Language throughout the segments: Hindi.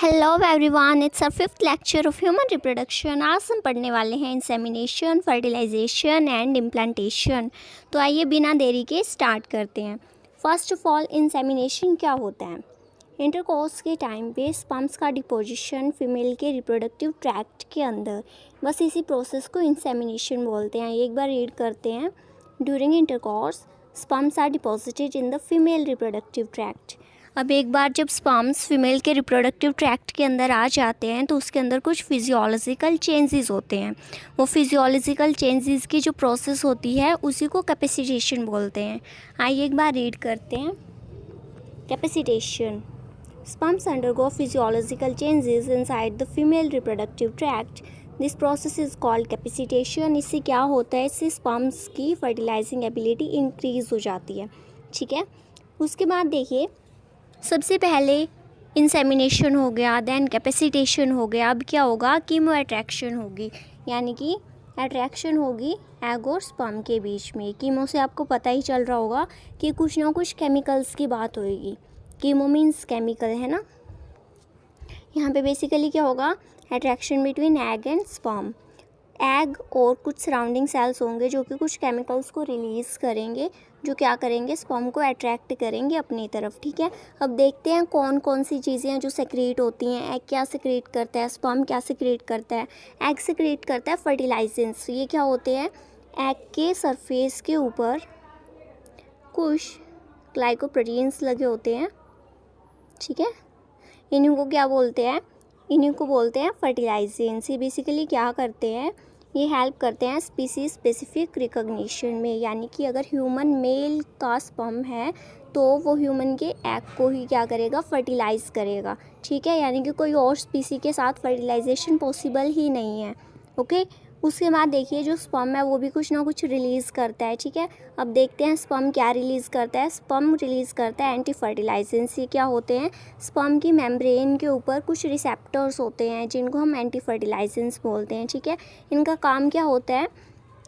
Hello everyone, it's a fifth lecture of human reproduction. आज हम पढ़ने वाले हैं इंसेमिनेशन, फर्टिलाइजेशन एंड इम्प्लांटेशन। तो आइए बिना देरी के स्टार्ट करते हैं। फर्स्ट ऑफ ऑल, इंसेमिनेशन क्या होता है? इंटरकोर्स के टाइम पे स्पर्म्स का डिपोजिशन फीमेल के रिप्रोडक्टिव ट्रैक्ट के अंदर, बस इसी प्रोसेस को इंसेमिनेशन बोलते हैं। एक बार रीड करते हैं। During intercourse sperms are deposited in the female reproductive tract. अब एक बार जब स्पर्म्स फीमेल के रिप्रोडक्टिव ट्रैक्ट के अंदर आ जाते हैं तो उसके अंदर कुछ फिजियोलॉजिकल चेंजेस होते हैं। वो फिजियोलॉजिकल चेंजेस की जो प्रोसेस होती है उसी को कैपेसिटेशन बोलते हैं। आइए एक बार रीड करते हैं। Capacitation: sperms undergo physiological changes inside the female reproductive tract. This process is called capacitation. इससे क्या होता है? इससे स्पर्म्स की फर्टिलाइजिंग एबिलिटी इंक्रीज हो जाती है। ठीक है, उसके बाद देखिए, सबसे पहले इंसेमिनेशन हो गया, देन कैपेसिटेशन हो गया। अब क्या होगा? कीमो अट्रैक्शन होगी, यानी कि अट्रैक्शन होगी एग और स्पर्म के बीच में। कीमो से आपको पता ही चल रहा होगा कि कुछ ना कुछ केमिकल्स की बात होगी। कीमो मीन्स केमिकल, है ना। यहाँ पे बेसिकली क्या होगा? Attraction between egg and sperm. Egg और कुछ सराउंडिंग सेल्स होंगे जो कि कुछ केमिकल्स को रिलीज़ करेंगे, जो क्या करेंगे? स्पर्म को अट्रैक्ट करेंगे अपनी तरफ। ठीक है, अब देखते हैं कौन कौन सी चीज़ें हैं जो सेक्रेट होती हैं। एग क्या सेक्रेट करता है? स्पर्म क्या सेक्रेट करता है? एग सेक्रेट करता है फर्टिलाइजेंट्स। ये क्या होते हैं? एग के सरफेस के ऊपर कुछ ग्लाइकोप्रोटीन्स लगे होते हैं। ठीक है, इन्हीं को क्या बोलते हैं? इन्हीं को बोलते हैं फर्टिलाइजेंट्स। ये बेसिकली क्या करते हैं? ये हेल्प करते हैं स्पीसीज स्पेसिफिक रिकॉग्निशन में, यानी कि अगर ह्यूमन मेल का स्पर्म है तो वो ह्यूमन के एग को ही क्या करेगा? फर्टिलाइज करेगा। ठीक है, यानी कि कोई और स्पीसी के साथ फर्टिलाइजेशन पॉसिबल ही नहीं है। ओके, उसके बाद देखिए, जो स्पर्म है वो भी कुछ ना कुछ रिलीज़ करता है। ठीक है, अब देखते हैं स्पर्म क्या रिलीज़ करता है। स्पर्म रिलीज़ करता है एंटी फर्टिलाइजेंट्स। ये क्या होते हैं? स्पर्म की मेम्ब्रेन के ऊपर कुछ रिसेप्टर्स होते हैं जिनको हम एंटी फर्टिलाइजेंट्स बोलते हैं। ठीक है, इनका काम क्या होता है?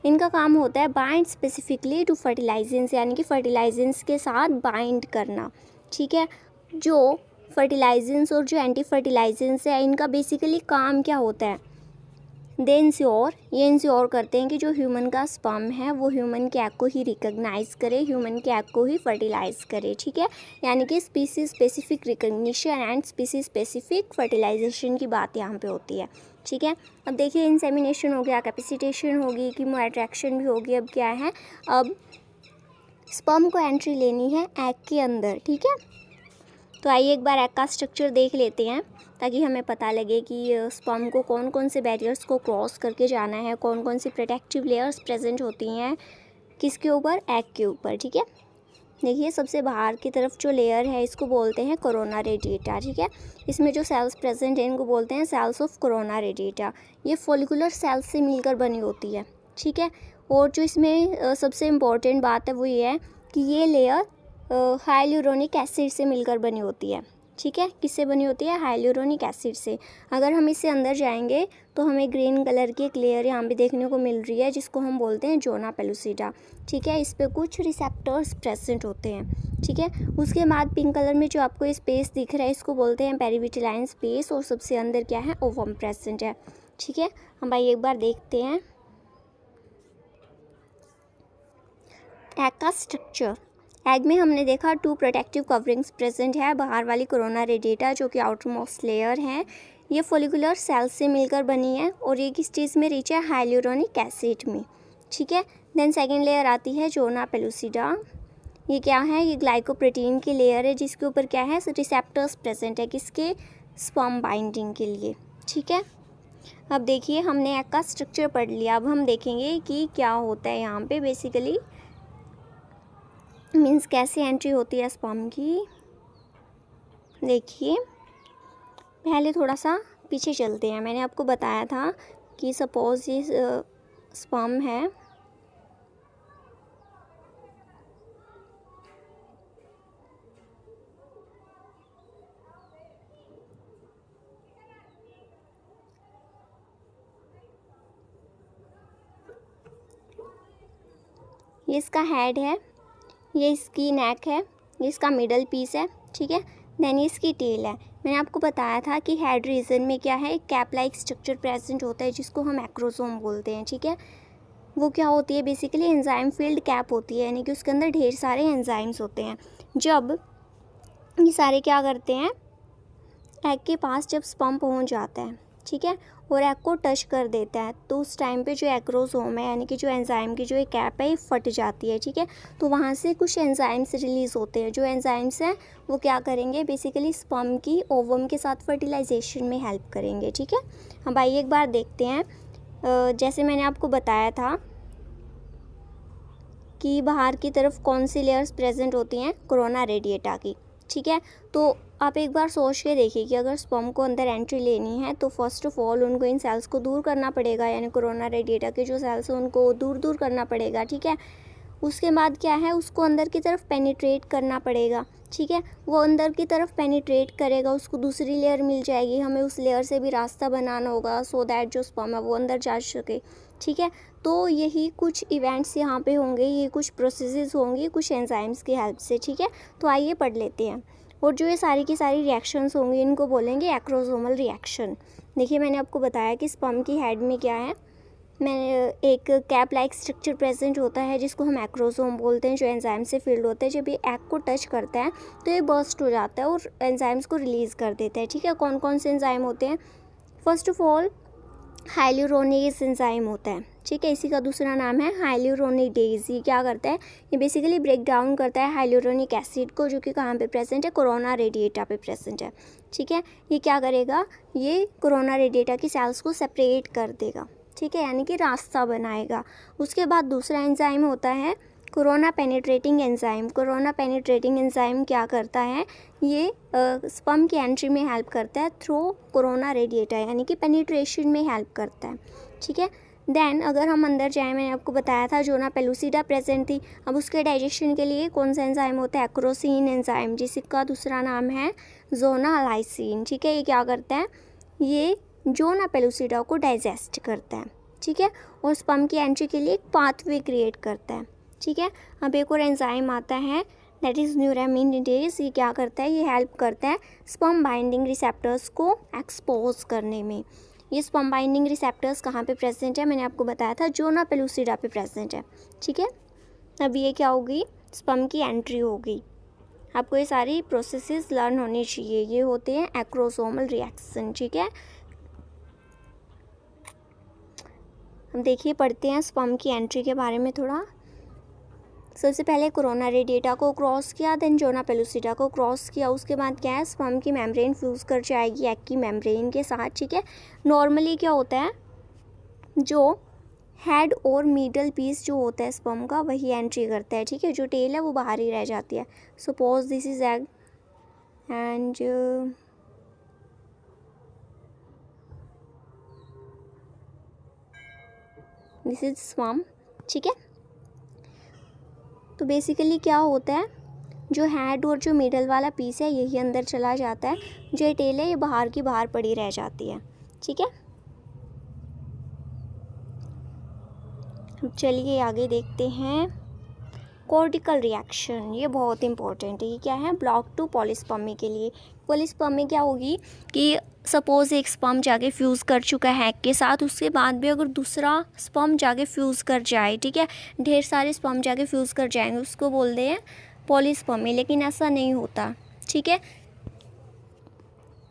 इनका काम होता है बाइंड स्पेसिफिकली टू फर्टिलाइजेंट्स, यानी कि फर्टिलाइजेंट्स के साथ बाइंड करना। ठीक है, जो फर्टिलाइजेंट्स और जो एंटी फर्टिलाइजेंट्स है, इनका बेसिकली काम क्या होता है? ये इंश्योर करते हैं कि जो ह्यूमन का स्पर्म है वो ह्यूमन के एग को ही रिकॉग्नाइज करे, ह्यूमन के एग को ही फर्टिलाइज करे। ठीक है, यानी कि species specific recognition and species specific fertilisation की बात यहाँ पे होती है। ठीक है, अब देखिए, इंसेमिनेशन हो गया, कैपेसिटेशन होगी, कीमो अट्रैक्शन भी होगी। अब क्या है? अब स्पर्म को एंट्री लेनी है एग के अंदर। ठीक है, तो आइए एक बार एग का स्ट्रक्चर देख लेते हैं ताकि हमें पता लगे कि स्पर्म को कौन कौन से बैरियर्स को क्रॉस करके जाना है, कौन कौन सी प्रोटेक्टिव लेयर्स प्रेजेंट होती हैं किसके ऊपर? एग के ऊपर। ठीक है, देखिए, सबसे बाहर की तरफ जो लेयर है इसको बोलते हैं कोरोना रेडिएटा। ठीक है, इसमें जो सेल्स प्रेजेंट हैं इनको बोलते हैं सेल्स ऑफ कोरोना रेडिएटा। ये फॉलिकुलर सेल्स से मिलकर बनी होती है। ठीक है, और जो इसमें सबसे इम्पॉर्टेंट बात है वो ये है कि ये लेयर हाइलुरोनिक एसिड से मिलकर बनी होती है। ठीक है, किससे बनी होती है? हाइलुरोनिक एसिड से। अगर हम इससे अंदर जाएंगे तो हमें ग्रीन कलर की एक लेयर यहाँ पे देखने को मिल रही है जिसको हम बोलते हैं जोना पेलुसिडा। ठीक है, इस पे कुछ रिसेप्टर्स प्रेजेंट होते हैं। ठीक है, उसके बाद पिंक कलर में जो आपको स्पेस दिख रहा है इसको बोलते हैं पेरिविटिलाइन स्पेस, और सबसे अंदर क्या है? ओवम प्रेजेंट है। ठीक है, हम भाई एक बार देखते हैं एग का स्ट्रक्चर। एग में हमने देखा 2 प्रोटेक्टिव कवरिंग्स प्रेजेंट है। बाहर वाली कोरोना रेडिएटा जो कि आउटर मोस्ट लेयर है, ये फॉलिकुलर सेल्स से मिलकर बनी है और ये किस चीज़ में रिच है? हाइलुरोनिक एसिड में। ठीक है, देन सेकेंड लेयर आती है जोना पेलुसिडा। ये क्या है? ये ग्लाइकोप्रोटीन की लेयर है जिसके ऊपर क्या है? रिसेप्टर्स प्रेजेंट है किसके? स्पर्म बाइंडिंग के लिए। ठीक है, अब देखिए, हमने एग का स्ट्रक्चर पढ़ लिया। अब हम देखेंगे कि क्या होता है यहाँ पे बेसिकली, मीन्स कैसे एंट्री होती है स्पर्म की। देखिए, पहले थोड़ा सा पीछे चलते हैं। मैंने आपको बताया था कि सपोज ये स्पर्म है, ये इसका हेड है, ये इसकी नेक है, ये इसका मिडल पीस है। ठीक है, देन ये इसकी टेल है। मैंने आपको बताया था कि हेड रीजन में क्या है, कैप लाइक स्ट्रक्चर प्रेजेंट होता है जिसको हम एक्रोसोम बोलते हैं, ठीक है। वो क्या होती है, बेसिकली एंजाइम फील्ड कैप होती है, यानी कि उसके अंदर ढेर सारे एंजाइम्स होते हैं। जब ये सारे क्या करते हैं, एग के पास जब स्पर्म पहुंच जाता है, ठीक है, और एग को टच कर देता है, तो उस टाइम पे जो एक्रोसोम है यानी कि जो एंजाइम की जो एक कैप है ये फट जाती है, ठीक है। तो वहाँ से कुछ एंजाइम्स रिलीज़ होते हैं, जो एंजाइम्स हैं वो क्या करेंगे, बेसिकली स्पर्म की ओवम के साथ फर्टिलाइजेशन में हेल्प करेंगे, ठीक है। अब आइए एक बार देखते हैं, जैसे मैंने आपको बताया था कि बाहर की तरफ कौन सी लेयर्स प्रेजेंट होती हैं, कोरोना रेडिएटा की, ठीक है। तो आप एक बार सोच के देखिए कि अगर स्पर्म को अंदर एंट्री लेनी है तो फर्स्ट ऑफ ऑल उनको इन सेल्स को दूर करना पड़ेगा, यानी कोरोना रेडिएटा के जो सेल्स हैं उनको दूर करना पड़ेगा, ठीक है। उसके बाद क्या है, उसको अंदर की तरफ पेनिट्रेट करना पड़ेगा, ठीक है। वो अंदर की तरफ पेनिट्रेट करेगा, उसको दूसरी लेयर मिल जाएगी, हमें उस लेयर से भी रास्ता बनाना होगा सो दैट जो स्पर्म है वो अंदर जा सके, ठीक है। तो यही कुछ इवेंट्स यहाँ पे होंगे, ये कुछ प्रोसेसेस होंगी कुछ एंजाइम्स की हेल्प से, ठीक है। तो आइए पढ़ लेते हैं। और जो ये सारी की सारी रिएक्शंस होंगी इनको बोलेंगे एक्रोसोमल रिएक्शन। देखिए मैंने आपको बताया कि स्पर्म की हेड में क्या है, मैं एक कैप लाइक स्ट्रक्चर प्रेजेंट होता है जिसको हम एक्रोसोम बोलते हैं, जो एंजाइम से फिल्ड होता है। जब ये एग को टच करता है तो ये बर्स्ट हो जाता है और एंजाइम्स को रिलीज़ कर देता है, ठीक है। कौन कौन से एंजाइम होते हैं, फर्स्ट ऑफ ऑल हाइल्यूरोनेज एंजाइम होता है, ठीक है। इसी का दूसरा नाम है हाइल्यूरोनिडेज। ये क्या करता है, ये बेसिकली ब्रेक डाउन करता है हाइल्यूरोनिक एसिड को, जो कि कहाँ पे प्रेजेंट है, कोरोना रेडिएटा पे प्रेजेंट है, ठीक है। ये क्या करेगा, ये कोरोना रेडिएटा की सेल्स को सेपरेट कर देगा, ठीक है, यानी कि रास्ता बनाएगा। उसके बाद दूसरा एंजाइम होता है corona penetrating enzyme. Corona penetrating enzyme क्या करता है, ये स्पर्म की एंट्री में हेल्प करता है थ्रू कोरोना रेडिएटा, यानी कि पेनिट्रेशन में हेल्प करता है, ठीक है। देन अगर हम अंदर जाएं, मैंने आपको बताया था जोना पेलुसिडा प्रेजेंट थी। अब उसके डाइजेशन के लिए कौन सा एंजाइम होता है, एक्रोसिन एंजाइम, जिसका दूसरा नाम है जोना लाइसिन, ठीक है। ये क्या करता है, ये जोना पेलुसिडा को डाइजेस्ट करता है, ठीक है, और स्पर्म की एंट्री के लिए एक पाथवे क्रिएट करता है, ठीक है। अब एक और एंजाइम आता है दैट इज़ न्यूरामिनिडेज। ये क्या करता है, ये हेल्प करता है स्पर्म बाइंडिंग रिसेप्टर्स को एक्सपोज करने में। ये स्पर्म बाइंडिंग रिसेप्टर्स कहाँ पे प्रेजेंट है, मैंने आपको बताया था जोना पेलुसिडा पे प्रेजेंट है, ठीक है। अब ये क्या होगी, स्पर्म की एंट्री होगी। आपको ये सारी प्रोसेसेस लर्न होनी चाहिए, ये होते हैं एक्रोसोमल रिएक्शन, ठीक है। हम देखिए पढ़ते हैं स्पर्म की एंट्री के बारे में थोड़ा। सबसे पहले कोरोना रेडिएटा को क्रॉस किया, देन जोना पेलुसिडा को क्रॉस किया। उसके बाद क्या है, स्पर्म की मेम्ब्रेन फ्यूज़ कर जाएगी एग की मेम्ब्रेन के साथ, ठीक है। नॉर्मली क्या होता है, जो हेड और मिडल पीस जो होता है स्पर्म का वही एंट्री करता है, ठीक है। जो टेल है वो बाहर ही रह जाती है। Suppose this is egg and this is sperm, ठीक है। तो बेसिकली क्या होता है, जो हेड और जो मिडल वाला पीस है यही अंदर चला जाता है, जो टेल है ये बाहर की बाहर पड़ी रह जाती है, ठीक है। अब चलिए आगे देखते हैं कॉर्टिकल रिएक्शन। ये बहुत इंपॉर्टेंट है। ये क्या है, ब्लॉक टू पॉलीस्पर्मी के लिए। पॉलीस्पर्मी क्या होगी कि सपोज एक स्पर्म जाके फ्यूज़ कर चुका है एग के साथ, उसके बाद भी अगर दूसरा स्पर्म जाके फ्यूज़ कर जाए, ठीक है, ढेर सारे स्पर्म जाके फ्यूज़ कर जाएंगे, उसको बोलते हैं पॉलीस्पर्मी। लेकिन ऐसा नहीं होता, ठीक है।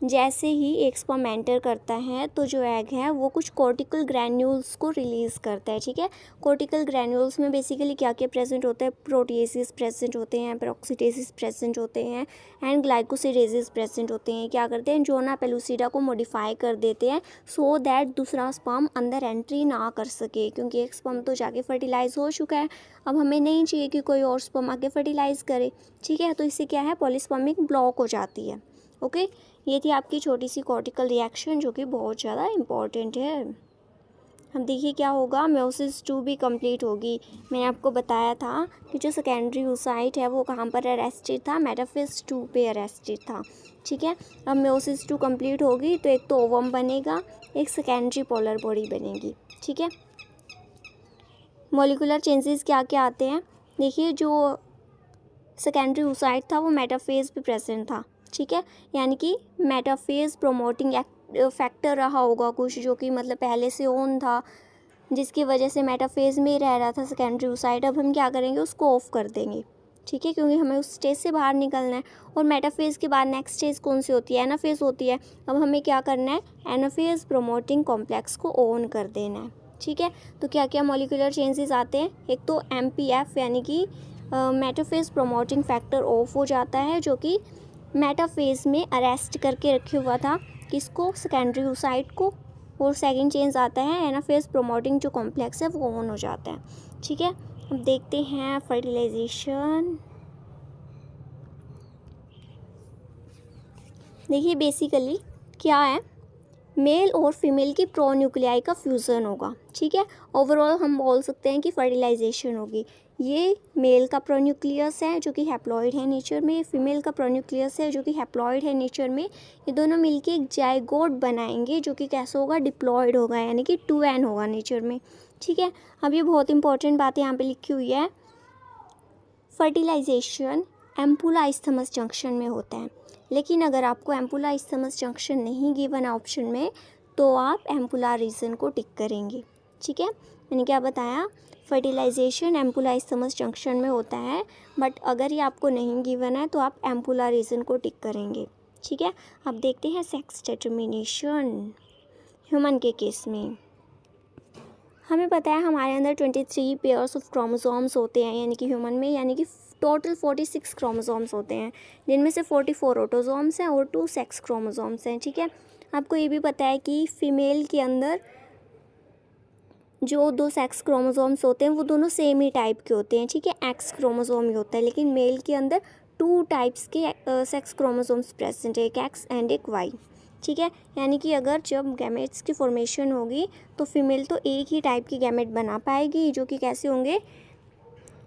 जैसे ही एक स्पर्म एंटर करता है तो जो एग है वो कुछ कॉर्टिकल ग्रैन्यूल्स को रिलीज़ करता है, ठीक है। कॉर्टिकल ग्रैन्यूल्स में बेसिकली क्या क्या प्रेजेंट होता है, प्रोटीएसिस प्रेजेंट होते हैं, पेरोक्सीडेसिस प्रेजेंट होते हैं एंड ग्लाइकोसिडेसिस प्रेजेंट होते हैं। क्या करते हैं, जोना पेलुसिडा को मॉडिफाई कर देते हैं सो दैट दूसरा स्पर्म अंदर एंट्री ना कर सके, क्योंकि एक स्पर्म तो जाके फर्टिलाइज हो चुका है, अब हमें नहीं चाहिए कि कोई और स्पर्म आके फर्टिलाइज करे, ठीक है। तो इससे क्या है, पॉलीस्पर्मिक ब्लॉक हो जाती है, ओके। ये थी आपकी छोटी सी कॉर्टिकल रिएक्शन जो कि बहुत ज़्यादा इम्पॉर्टेंट है। हम देखिए क्या होगा, मेयोसिस 2 भी कंप्लीट होगी। मैंने आपको बताया था कि जो सेकेंडरी oocyte है वो कहाँ पर अरेस्टेड था, मेटाफेज 2 पे अरेस्टेड था, ठीक है। अब मेयोसिस 2 कंप्लीट होगी तो एक तो ओवम बनेगा, एक सेकेंडरी पोलर बॉडी बनेगी, ठीक है। मॉलिक्यूलर चेंजेस क्या क्या आते हैं, देखिए जो सेकेंडरी oocyte था वो मेटाफेज पे प्रेजेंट था, ठीक है, यानी कि मेटाफेज प्रोमोटिंग फैक्टर रहा होगा कुछ, जो कि मतलब पहले से ऑन था, जिसकी वजह से मेटाफेज में ही रह रहा था सेकेंडरी oocyte। अब हम क्या करेंगे, उसको ऑफ कर देंगे, ठीक है, क्योंकि हमें उस स्टेज से बाहर निकलना है। और मेटाफेज के बाद नेक्स्ट स्टेज कौन सी होती है, एनाफेज होती है। अब हमें क्या करना है, एनाफेज प्रोमोटिंग कॉम्प्लेक्स को ऑन कर देना है, ठीक है। तो क्या क्या मॉलिक्यूलर चेंजेस आते हैं, एक तो MPF यानी कि मेटाफेज प्रोमोटिंग फैक्टर ऑफ हो जाता है, जो कि मेटाफेज में अरेस्ट करके रखे हुआ था किसको, सेकेंडरी oocyte को। और सेकंड चेंज आता है एनाफेज प्रोमोटिंग जो कॉम्प्लेक्स है वो ऑन हो जाता है, ठीक है। अब देखते हैं फर्टिलाइजेशन। देखिए बेसिकली क्या है, मेल और फीमेल की प्रोन्यूक्लियाई का फ्यूज़न होगा, ठीक है। ओवरऑल हम बोल सकते हैं कि फर्टिलाइजेशन होगी। ये मेल का प्रोन्यूक्लियस है जो कि हैप्लॉइड है नेचर में, फीमेल का प्रोन्यूक्लियस है जो कि हैप्लॉइड है नेचर में। ये दोनों मिलके एक जाइगोट बनाएंगे जो कि कैसे होगा, डिप्लॉइड होगा, यानी कि 2n होगा नेचर में, ठीक है। अब ये बहुत इंपॉर्टेंट बात यहाँ पे लिखी हुई है, फर्टिलाइजेशन एम्पुला इस्थमस जंक्शन में होता है। लेकिन अगर आपको एम्पुला इस्थमस जंक्शन नहीं गिवन ऑप्शन में, तो आप एम्पुला रीजन को टिक करेंगे, ठीक है। मैंने क्या बताया, फर्टिलाइजेशन एम्पुला इस्थमस जंक्शन में होता है, बट अगर ये आपको नहीं गिवन है तो आप एम्पुला रीजन को टिक करेंगे, ठीक है। अब देखते हैं सेक्स डिटर्मिनेशन ह्यूमन के केस में। हमें पता है हमारे अंदर 23 पेयर्स ऑफ क्रोमोसोम्स होते हैं, यानी कि ह्यूमन में, यानी कि टोटल 46 क्रोमोसोम्स होते हैं, जिनमें से 44 ऑटोसोम्स हैं और 2 सेक्स क्रोमोसोम्स हैं, ठीक है। आपको ये भी पता है कि फीमेल के अंदर जो 2 सेक्स क्रोमोसोम्स होते हैं वो दोनों सेम ही टाइप के होते हैं, ठीक है, एक्स क्रोमोसोम ही होता है। लेकिन मेल के अंदर 2 टाइप्स के सेक्स क्रोमोसोम्स प्रेजेंट है, एक एक्स एंड एक वाई, ठीक है। यानी कि अगर जब गैमेट्स की फॉर्मेशन होगी तो फीमेल तो एक ही टाइप की गैमेट बना पाएगी, जो कि कैसे होंगे,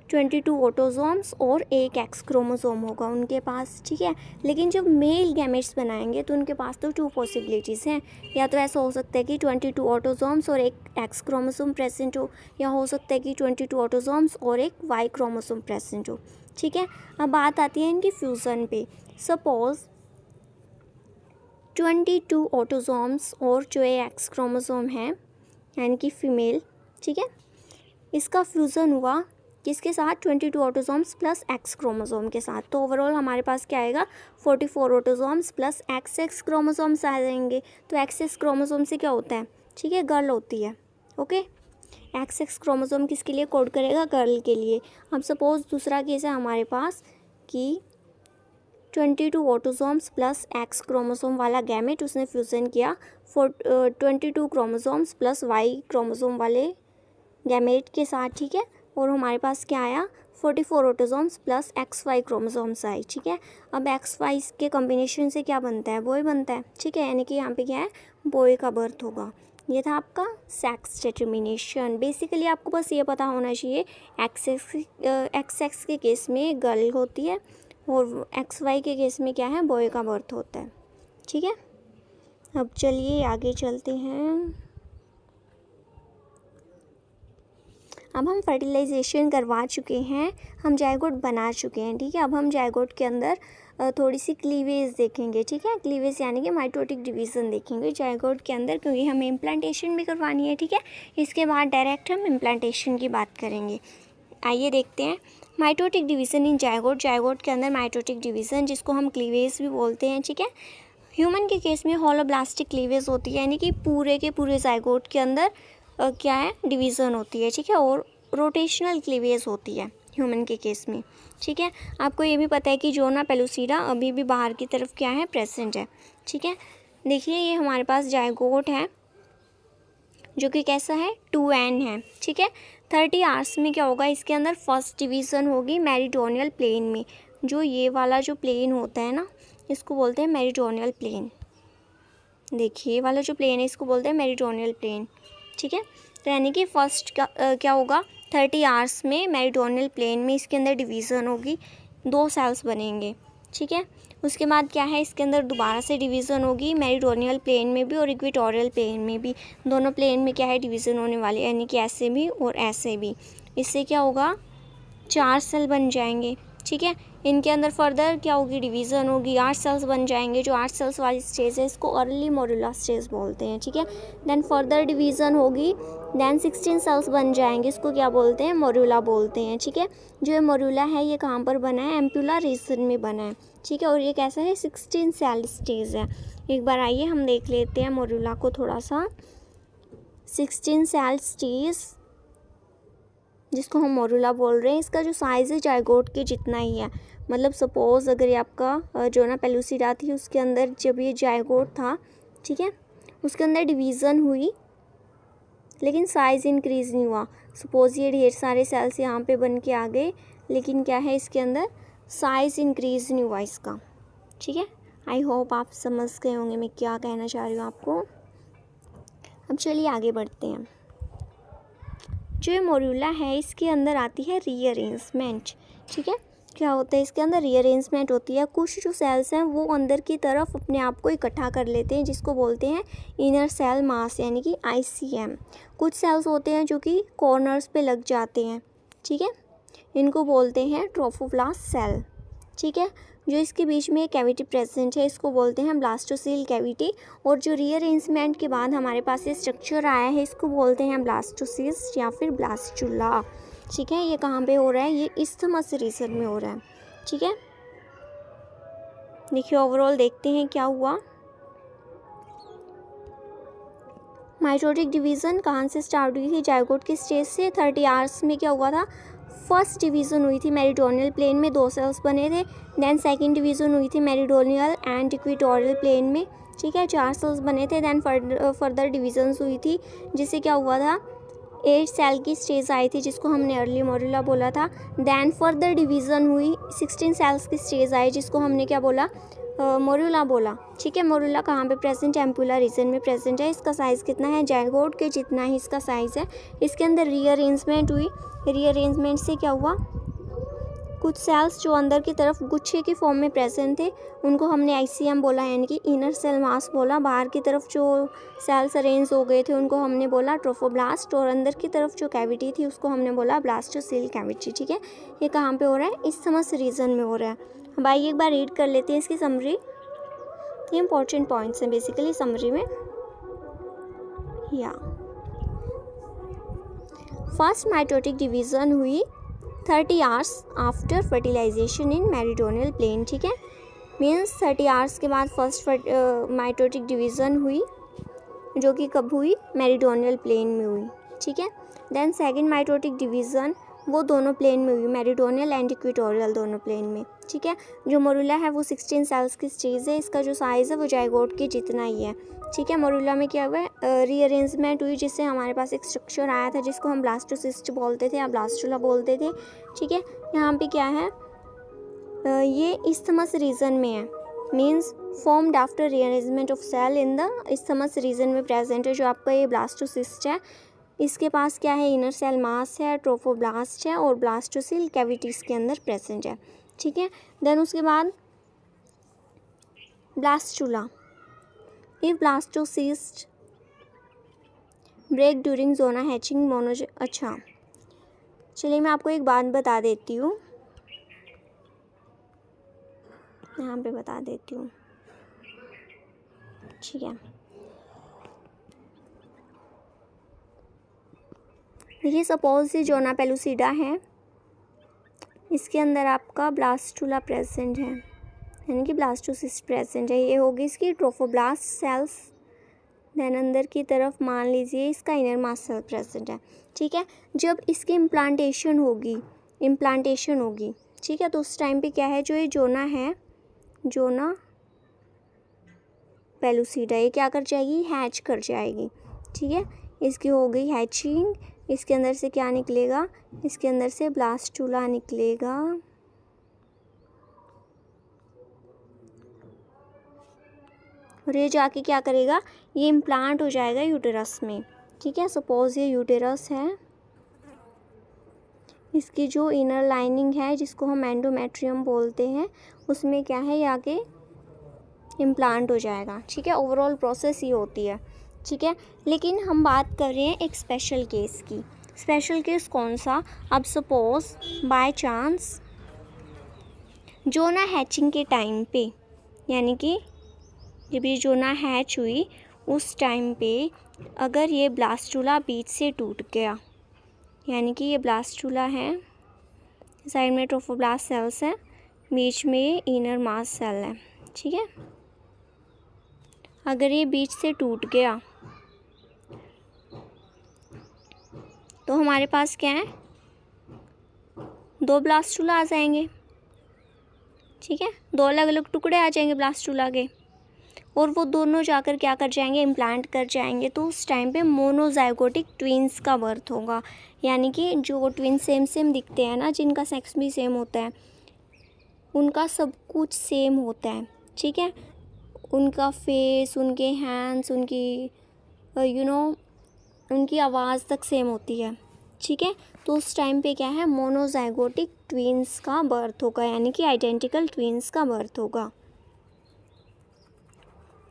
22 ऑटोसोम्स और एक एक्स क्रोमोसोम होगा उनके पास, ठीक है। लेकिन जब मेल गैमेट्स बनाएंगे तो उनके पास तो 2 पॉसिबिलिटीज़ हैं, या तो ऐसा हो सकता है कि 22 ऑटोसोम्स और एक एक्स क्रोमोसोम प्रेजेंट हो, या हो सकता है कि 22 ऑटोसोम्स और एक वाई क्रोमोसोम प्रेजेंट हो, ठीक है। अब बात आती है इनकी फ्यूज़न पे। सपोज़ 22 ऑटोसोम्स और जो एक्स क्रोमोसोम है यानी कि फीमेल, ठीक है, इसका फ्यूज़न हुआ किसके साथ, 22 ऑटोसोम्स प्लस एक्स क्रोमोसोम के साथ। तो ओवरऑल हमारे पास क्या आएगा, 44 ऑटोसोम्स प्लस एक्स क्रोमोसोम्स आ जाएंगे। तो एक्स क्रोमोसोम से क्या होता है, ठीक है, गर्ल होती है, ओके। एक्स क्रोमोसोम किसके लिए कोड करेगा, गर्ल के लिए। अब सपोज दूसरा केस है हमारे पास कि 22 ऑटोसोम्स प्लस एक्स क्रोमोसोम वाला गैमेट उसने फ्यूज़न किया 22 क्रोमोसोम्स प्लस वाई क्रोमोसोम वाले गैमेट के साथ, ठीक है। और हमारे पास क्या आया, 44 autosomes plus X Y chromosomes आई, ठीक है। अब एक्स वाई के कॉम्बिनेशन से क्या बनता है, बॉय बनता है, ठीक है, यानी कि यहाँ पे क्या है, बॉय का बर्थ होगा। ये था आपका सेक्स डिटर्मिनेशन। बेसिकली आपको बस ये पता होना चाहिए, एक्स के केस में गर्ल होती है और एक्स वाई के केस में क्या है, बॉय का बर्थ होता है, ठीक है। अब चलिए आगे चलते हैं। अब हम फर्टिलाइजेशन करवा चुके हैं, हम जाइगोट बना चुके हैं, ठीक है। अब हम जाइगोट के अंदर थोड़ी सी क्लीवेज देखेंगे, ठीक है। क्लीवेज यानी कि माइटोटिक डिवीज़न देखेंगे जाइगोट के अंदर, क्योंकि हमें इम्प्लांटेशन भी करवानी है, ठीक है। इसके बाद डायरेक्ट हम इम्प्लांटेशन की बात करेंगे। आइए देखते हैं माइटोटिक डिवीज़न इन जाइगोट। जाइगोट के अंदर माइटोटिक डिवीज़न, जिसको हम क्लीवेज भी बोलते हैं, ठीक है। ह्यूमन के केस में होलोब्लास्टिक क्लीवेज होती है, यानी कि पूरे के पूरे जाइगोट के अंदर क्या है, डिवीज़न होती है, ठीक है। और रोटेशनल क्लीवेज होती है ह्यूमन के केस में, ठीक है। आपको ये भी पता है कि जोना पेलुसिडा अभी भी बाहर की तरफ क्या है, प्रेजेंट है, ठीक है। देखिए ये हमारे पास जाइगोट है जो कि कैसा है, 2n है, ठीक है। 30 आवर्स में क्या होगा, इसके अंदर फर्स्ट डिवीज़न होगी मेरिटोनियल प्लेन में। जो ये वाला जो प्लेन होता है ना, इसको बोलते हैं मेरिटोनियल प्लेन। देखिए ये वाला जो प्लेन है इसको बोलते हैं मेरिटोनियल प्लेन, ठीक है। तो यानी कि फर्स्ट क्या होगा, 30 आवर्स में मेरिटोनियल प्लेन में इसके अंदर डिवीज़न होगी, 2 सेल्स बनेंगे, ठीक है। उसके बाद क्या है, इसके अंदर दोबारा से डिवीज़न होगी मेरिटोनियल प्लेन में भी और इक्वेटोरियल प्लेन में भी। दोनों प्लेन में क्या है, डिवीज़न होने वाली, यानी कि ऐसे भी और ऐसे भी। इससे क्या होगा, 4 सेल बन जाएंगे, ठीक है। इनके अंदर फर्दर क्या होगी, डिवीज़न होगी, 8 सेल्स बन जाएंगे। जो 8 सेल्स वाली स्टेज है इसको अर्ली मोरुला स्टेज बोलते हैं, ठीक है। देन फर्दर डिवीज़न होगी, देन 16 सेल्स बन जाएंगे, इसको क्या बोलते हैं, मोरुला बोलते हैं, ठीक है। जो ये मोरुला है ये कहाँ पर बना है, एम्पुला रीजन में बना है, ठीक है। और ये कैसा है, 16 सेल स्टेज है। एक बार आइए हम देख लेते हैं मोरुला को थोड़ा सा। 16 सेल स्टेज जिसको हम मोरुला बोल रहे हैं, इसका जो साइज़ है जाइगोट के जितना ही है। मतलब सपोज़ अगर ये आपका जोना पेलुसिडा थी, उसके अंदर जब ये जाइगोट था, ठीक है, उसके अंदर डिवीज़न हुई लेकिन साइज़ इंक्रीज़ नहीं हुआ। सपोज़ ये ढेर सारे सेल्स यहाँ पे बन के आ गए, लेकिन क्या है इसके अंदर साइज़ इंक्रीज़ नहीं हुआ इसका, ठीक है। आई होप आप समझ गए होंगे मैं क्या कहना चाह रही हूँ आपको। अब चलिए आगे बढ़ते हैं। जो ये मोरुला है इसके अंदर आती है रीअरेंजमेंट, ठीक है। क्या होता है इसके अंदर, रीअरेंजमेंट होती है। कुछ जो सेल्स हैं वो अंदर की तरफ अपने आप को इकट्ठा कर लेते हैं, जिसको बोलते हैं इनर सेल मास यानी कि ICM। कुछ सेल्स होते हैं जो कि कॉर्नर्स पे लग जाते हैं, ठीक है, इनको बोलते हैं ट्रोफोब्लास्ट सेल, ठीक है। जो इसके बीच में कैविटी प्रेजेंट है इसको बोलते हैं ब्लास्टोसील कैविटी। और जो रीअरेंजमेंट के बाद हमारे पास ये स्ट्रक्चर आया है इसको बोलते हैं ब्लास्टोसिस्ट या फिर ब्लास्टुला, ठीक है। ये कहाँ पे हो रहा है, ये इस्थमस रीजन में हो रहा है, ठीक है। देखिए ओवरऑल देखते हैं क्या हुआ। माइटोटिक डिवीज़न कहाँ से स्टार्ट हुई थी, जाइगोट की स्टेज से। 30 आवर्स में क्या हुआ था, फर्स्ट डिवीज़न हुई थी मेरिडोनियल प्लेन में, 2 सेल्स बने थे। देन सेकंड डिवीज़न हुई थी मेरिडोनियल एंड इक्वेटोरियल प्लेन में, ठीक है, 4 सेल्स बने थे। देन फर्दर डिवीजन्स हुई थी जिससे क्या हुआ था, 8 सेल की स्टेज आई थी जिसको हमने अर्ली मोरुला बोला था। देन फर्दर डिवीज़न हुई, 16 सेल्स की स्टेज आई जिसको हमने क्या बोला, मोरुला बोला, ठीक है। मोरुला कहाँ पे प्रेजेंट है, एम्पुला रीजन में प्रेजेंट है। इसका साइज़ कितना है, जाइगोट के जितना ही इसका साइज़ है। इसके अंदर रीअरेंजमेंट हुई, रीअरेंजमेंट से क्या हुआ, कुछ सेल्स जो अंदर की तरफ गुच्छे की फॉर्म में प्रेजेंट थे उनको हमने ICM बोला यानी कि इनर सेल मास बोला। बाहर की तरफ जो सेल्स अरेंज हो गए थे उनको हमने बोला ट्रोफोब्लास्ट, और अंदर की तरफ जो कैविटी थी उसको हमने बोला ब्लास्टोसील कैविटी, ठीक है। ये कहाँ पे हो रहा है, इस्थमस रीजन में हो रहा है। अब आइए एक बार रीड कर लेते हैं इसकी समरी। ये इंपॉर्टेंट पॉइंट्स हैं बेसिकली समरी में। या फर्स्ट माइटोटिक डिवीज़न हुई 30 आवर्स आफ्टर फर्टिलाइजेशन इन मेरिडोनियल प्लेन, ठीक है। मीन्स 30 आवर्स के बाद फर्स्ट माइटोटिक डिवीज़न हुई जो कि कब हुई, मेरिडोनियल प्लेन में हुई, ठीक है। देन सेकंड माइटोटिक डिवीज़न वो दोनों प्लेन में हुई, मेरिडोनियल एंड इक्वेटोरियल दोनों प्लेन में, ठीक है। जो मोरुला है वो 16 सेल्स की स्टेज है, इसका जो साइज़ है वो जाइगोट के जितना ही है, ठीक है। मोरुला में क्या हुआ है, रीअरेंजमेंट हुई जिससे हमारे पास एक स्ट्रक्चर आया था जिसको हम ब्लास्टोसिस्ट बोलते थे या ब्लास्टुला बोलते थे, ठीक है। यहाँ पे क्या है, ये इस्थमस रीजन में है, means formed after rearrangement of cell in the isthmus region में प्रेजेंट है। जो आपका ये ब्लास्टोसिस्ट है इसके पास क्या है, इनर सेल मास है, ट्रोफोब्लास्ट है और ब्लास्टोसिल कैविटीज़ के अंदर प्रेजेंट है, ठीक है। देन उसके बाद blastula, if blastocyst break during zona hatching मोनोज। अच्छा चलिए मैं आपको एक बात बता देती हूँ, यहाँ पे बता देती हूँ, ठीक है। देखिए सपोज ये जोना पेलुसिडा है, इसके अंदर आपका ब्लास्टुला प्रेजेंट है यानी कि ब्लास्टोसिस्ट प्रेजेंट है। ये होगी इसकी ट्रोफोब्लास्ट सेल्स। देन अंदर की तरफ मान लीजिए इसका इनर मास सेल प्रेजेंट है, ठीक है। जब इसकी इम्प्लांटेशन होगी, ठीक है, तो उस टाइम पे क्या है, जो ये जोना है, जोना पेलुसिडा, ये क्या कर जाएगी, हैच कर जाएगी, ठीक है। इसकी हो गई हैचिंग, इसके अंदर से क्या निकलेगा, इसके अंदर से ब्लास्टुला निकलेगा, और ये जाके क्या करेगा, ये इम्प्लांट हो जाएगा यूटेरस में, ठीक है। सपोज ये यूटेरस है, इसकी जो इनर लाइनिंग है जिसको हम एंडोमेट्रियम बोलते हैं उसमें क्या है, ये आगे इम्प्लांट हो जाएगा, ठीक है। ओवरऑल प्रोसेस ये होती है, ठीक है। लेकिन हम बात कर रहे हैं एक स्पेशल केस की। स्पेशल केस कौन सा, अब suppose by chance zona hatching के टाइम पे, यानी कि जब ये जोना हैच हुई उस टाइम पे अगर ये ब्लास्टुला बीच से टूट गया, यानी कि ये ब्लास्टुला है, साइड में ट्रोफोब्लास्ट सेल्स हैं, बीच में ये इनर मास सेल है, ठीक है। अगर ये बीच से टूट गया तो हमारे पास क्या है, 2 ब्लास्टुला आ जाएंगे, ठीक है। 2 अलग अलग टुकड़े आ जाएंगे ब्लास्टुला के, और वो दोनों जाकर क्या कर जाएंगे, इम्प्लांट कर जाएंगे। तो उस टाइम पे मोनोजाइगोटिक ट्विंस का बर्थ होगा, यानी कि जो ट्विन सेम सेम दिखते हैं ना, जिनका सेक्स भी सेम होता है, उनका सब कुछ सेम होता है, ठीक है। उनका फेस, उनके हैंड्स, उनकी उनकी आवाज़ तक सेम होती है, ठीक है। तो उस टाइम पे क्या है, मोनोजाइगोटिक ट्विंस का बर्थ होगा, यानी कि आइडेंटिकल ट्विंस का बर्थ होगा।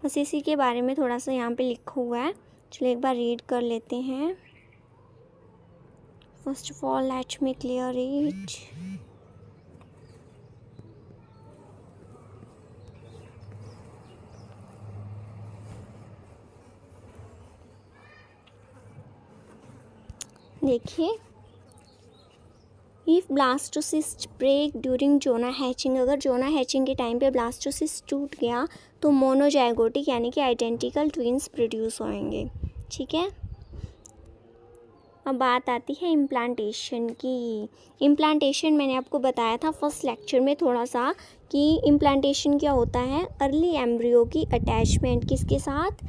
बस इसी के बारे में थोड़ा सा यहाँ पे लिखा हुआ है, चलिए एक बार रीड कर लेते हैं। First of all let me clear it. देखिए, if blastocyst break during zona hatching, अगर जोना हैचिंग के टाइम पे ब्लास्टोसिस्ट टूट गया तो मोनोजाइगोटिक यानी कि आइडेंटिकल ट्विंस प्रोड्यूस होंगे, ठीक है। अब बात आती है इम्प्लांटेशन की। इम्प्लांटेशन मैंने आपको बताया था फर्स्ट लेक्चर में थोड़ा सा कि इम्प्लांटेशन क्या होता है, अर्ली एम्ब्रियो की अटैचमेंट किसके साथ,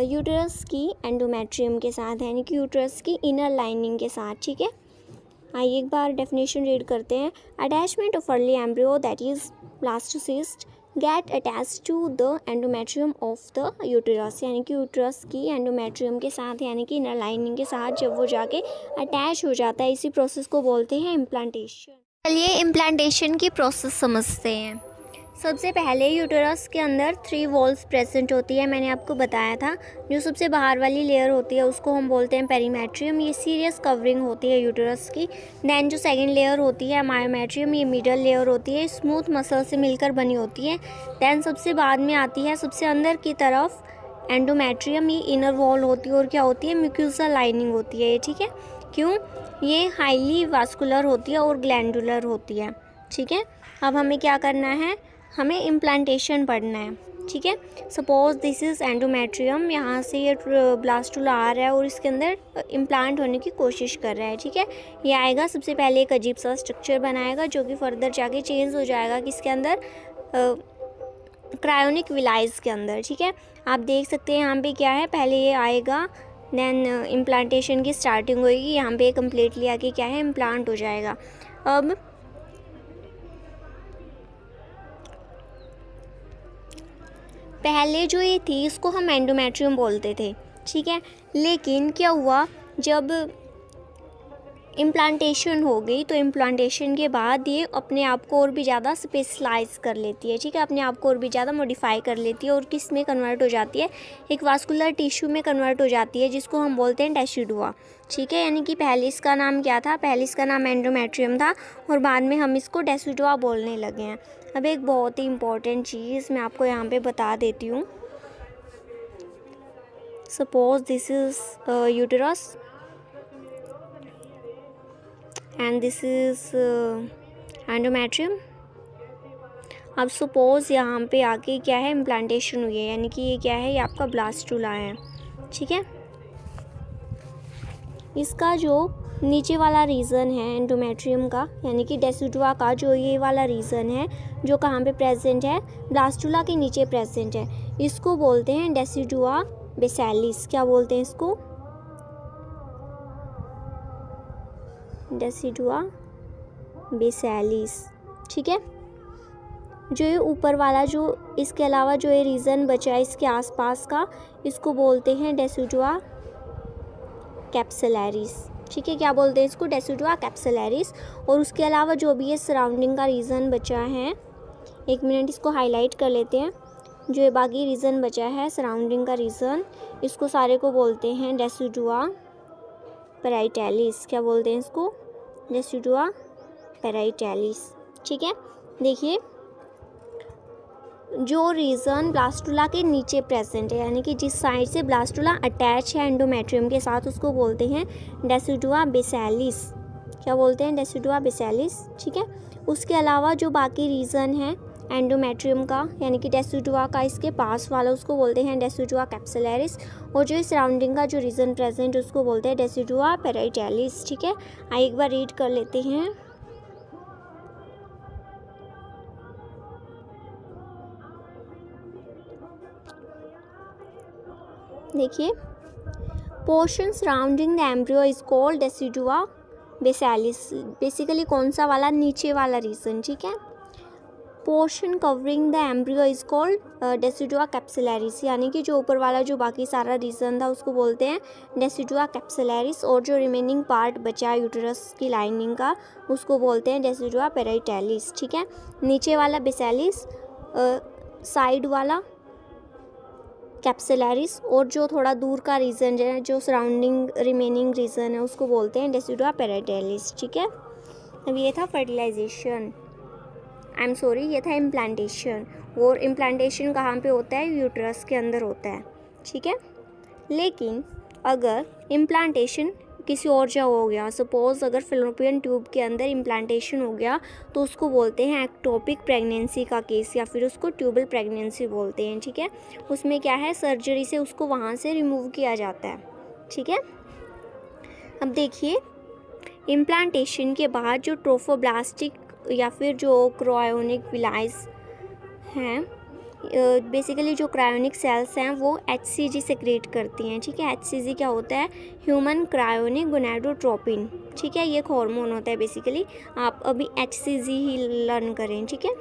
यूटरस की एंडोमेट्रियम के साथ, यानी कि यूटरस की इनर लाइनिंग के साथ, ठीक है। आइए एक बार डेफिनेशन रीड करते हैं। Attachment of early embryo that is blastocyst get attach to the endometrium of the uterus, यानी कि यूटरस की एंडोमेट्रियम के साथ, यानी कि इनर लाइनिंग के साथ जब वो जाके अटैच हो जाता है, इसी प्रोसेस को बोलते हैं इम्प्लांटेशन। चलिए इम्प्लांटेशन की प्रोसेस समझते हैं। सबसे पहले यूटरस के अंदर 3 वॉल्स प्रेजेंट होती है, मैंने आपको बताया था। जो सबसे बाहर वाली लेयर होती है उसको हम बोलते हैं पेरीमेट्रियम, ये सीरियस कवरिंग होती है यूटरस की। देन जो सेकंड लेयर होती है मायोमेट्रियम, ये मिडल लेयर होती है, स्मूथ मसल से मिलकर बनी होती है। देन सबसे बाद में आती है सबसे अंदर की तरफ एंडोमेट्रियम, ये इनर वॉल होती है, और क्या होती है, म्यूकोसा लाइनिंग होती है ये, ठीक है। क्यों, ये हाईली वास्कुलर होती है और ग्लैंडुलर होती है, ठीक है। अब हमें क्या करना है, हमें इम्प्लांटेशन पढ़ना है, ठीक है। सपोज दिस इज़ एंडोमेट्रियम, यहाँ से ये ब्लास्टुला आ रहा है और इसके अंदर इम्प्लांट होने की कोशिश कर रहा है, ठीक है। ये आएगा, सबसे पहले एक अजीब सा स्ट्रक्चर बनाएगा जो कि फर्दर जाके चेंज हो जाएगा किसके अंदर, क्रायोनिक विलाइज के अंदर, ठीक है। आप देख सकते हैं यहाँ पे क्या है, पहले ये आएगा, देन इम्प्लांटेशन की स्टार्टिंग होगी, यहाँ पे कम्प्लीटली आके क्या है, इम्प्लांट हो जाएगा। अब पहले जो ये थी इसको हम एंडोमेट्रियम बोलते थे, ठीक है। लेकिन क्या हुआ, जब इम्प्लांटेशन हो गई तो इम्प्लांटेशन के बाद ये अपने आप को और भी ज़्यादा स्पेशलाइज कर लेती है, ठीक है, अपने आप को और भी ज़्यादा मॉडिफाई कर लेती है, और किस में कन्वर्ट हो जाती है, एक वास्कुलर टिश्यू में कन्वर्ट हो जाती है, जिसको हम बोलते हैं डेसिडुआ, ठीक है। यानी कि पहले इसका नाम क्या था, पहले इसका नाम एंडोमेट्रियम था और बाद में हम इसको डेसिडुआ बोलने लगे हैं। अब एक बहुत ही इम्पॉर्टेंट चीज़ मैं आपको यहाँ पे बता देती हूँ। Suppose this is uterus and this is endometrium. अब सपोज़ यहाँ पे आके क्या है, इम्प्लांटेशन हुई है, यानी कि ये क्या है, ये आपका ब्लास्टुला है, ठीक है। इसका जो नीचे वाला रीजन है एंडोमेट्रियम का, यानी कि डेसिडुआ का जो ये वाला रीजन है, जो कहाँ पे प्रेजेंट है, ब्लास्टुला के नीचे प्रेजेंट है, इसको बोलते हैं डेसिडुआ बेसालिस। क्या बोलते हैं इसको, डेसिडुआ बेसालिस, ठीक है। जो ये ऊपर वाला, जो इसके अलावा जो ये रीजन बचा है इसके आसपास का, इसको बोलते हैं डेसिडुआ कैप्सुलैरिस, ठीक है। क्या बोलते हैं इसको, डेसिडुआ कैप्सुलैरिस। और उसके अलावा जो भी ये सराउंडिंग का रीजन बचा है, एक मिनट इसको हाईलाइट कर लेते हैं, जो ये बाकी रीजन बचा है सराउंडिंग का रीजन, इसको सारे को बोलते हैं डेसिडुआ पैराइटैलिस। क्या बोलते हैं इसको, डेसिडुआ पैराइटैलिस, ठीक है। देखिए, जो रीजन ब्लास्टुला के नीचे प्रेजेंट है, यानी कि जिस साइड से ब्लास्टुला अटैच है एंडोमेट्रियम के साथ, उसको बोलते हैं डेसिडुआ बेसिलिस। क्या बोलते हैं? डेसिडुआ बेसिलिस। ठीक है। उसके अलावा जो बाकी रीजन है एंडोमेट्रियम का, यानी कि डेसिडुआ का इसके पास वाला, उसको बोलते हैं डेसिडुआ कैप्सुलैरिस। और जो सराउंडिंग का जो रीजन प्रेजेंट उसको बोलते हैं डेसिडुआ पेराइटैलिस। ठीक है। आइए एक बार रीड कर लेते हैं। देखिए, portion surrounding the embryo is called decidua basalis. Basically कौन सा वाला? नीचे वाला रीजन। ठीक है। Portion covering the embryo is called decidua capsularis, यानी कि जो ऊपर वाला जो बाकी सारा रीजन था उसको बोलते हैं डेसिडुआ कैप्सुलैरिस। और जो रिमेनिंग पार्ट बचा यूटेरस की लाइनिंग का, उसको बोलते हैं डेसिडुआ पेराइटैलिस। ठीक है। नीचे वाला बेसिलिस, साइड वाला कैप्सुलैरिस, और जो थोड़ा दूर का रीजन है, जो सराउंडिंग रिमेनिंग रीजन है, उसको बोलते हैं डेसिडुआ पेराइटैलिस। ठीक है। अब ये था फर्टिलाइजेशन, ये था इम्प्लांटेशन। और इम्प्लांटेशन कहाँ पे होता है? यूट्रस के अंदर होता है। ठीक है। लेकिन अगर इम्प्लांटेशन किसी और जगह हो गया, सपोज अगर फिलोपियन ट्यूब के अंदर इम्प्लांटेशन हो गया, तो उसको बोलते हैं एक्टोपिक प्रेगनेंसी का केस, या फिर उसको ट्यूबल प्रेगनेंसी बोलते हैं। ठीक है। उसमें क्या है, सर्जरी से उसको वहाँ से रिमूव किया जाता है। ठीक है। अब देखिए, इम्प्लांटेशन के बाद जो ट्रोफोब्लास्टिक या फिर जो क्रायोनिक विलाइज हैं, बेसिकली जो क्रायोनिक सेल्स हैं वो HCG सेक्रेट करती हैं। ठीक है। HCG क्या होता है? Human chorionic gonadotropin. ठीक है। ये एक हार्मोन होता है बेसिकली। आप अभी HCG ही लर्न करें। ठीक है।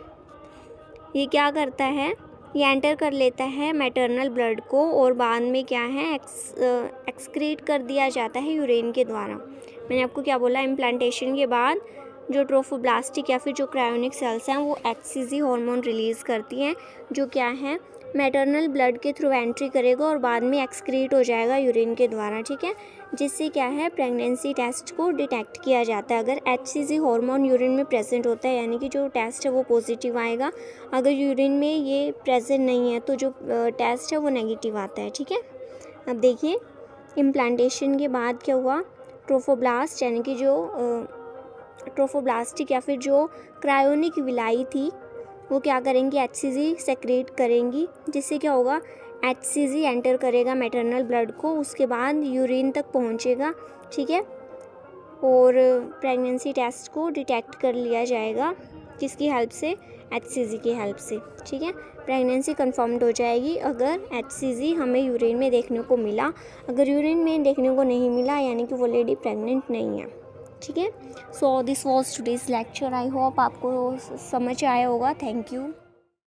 ये क्या करता है? ये एंटर कर लेता है मैटरनल ब्लड को, और बाद में क्या है, एक्सक्रीट कर दिया जाता है यूरिन के द्वारा। मैंने आपको क्या बोला? इम्प्लांटेशन के बाद जो ट्रोफोब्लास्टिक या फिर जो क्रायोनिक सेल्स हैं वो HCG हार्मोन रिलीज़ करती हैं, जो क्या है, मैटरनल ब्लड के थ्रू एंट्री करेगा और बाद में एक्सक्रीट हो जाएगा यूरिन के द्वारा। ठीक है। जिससे क्या है, प्रेगनेंसी टेस्ट को डिटेक्ट किया जाता है। अगर HCG हार्मोन यूरिन में प्रेजेंट होता है, यानी कि जो टेस्ट है वो पॉजिटिव आएगा। अगर यूरिन में ये प्रेजेंट नहीं है तो जो टेस्ट है वो नेगेटिव आता है। ठीक है। अब देखिए, इम्प्लांटेशन के बाद क्या हुआ, ट्रोफोब्लास्ट यानी कि जो ट्रोफोब्लास्टिक या फिर जो क्रायोनिक विलाई थी वो क्या करेंगी, HCG सेक्रेट करेंगी, जिससे क्या होगा, HCG एंटर करेगा मैटरनल ब्लड को, उसके बाद यूरिन तक पहुंचेगा। ठीक है। और प्रेगनेंसी टेस्ट को डिटेक्ट कर लिया जाएगा, किसकी हेल्प से? HCG की हेल्प से। ठीक है। प्रेगनेंसी कंफर्म्ड हो जाएगी अगर HCG हमें यूरिन में देखने को मिला। अगर यूरिन में देखने को नहीं मिला, यानी कि वो लेडी प्रेग्नेंट नहीं है। ठीक है। So this was today's lecture. I hope आपको समझ आया होगा। Thank you.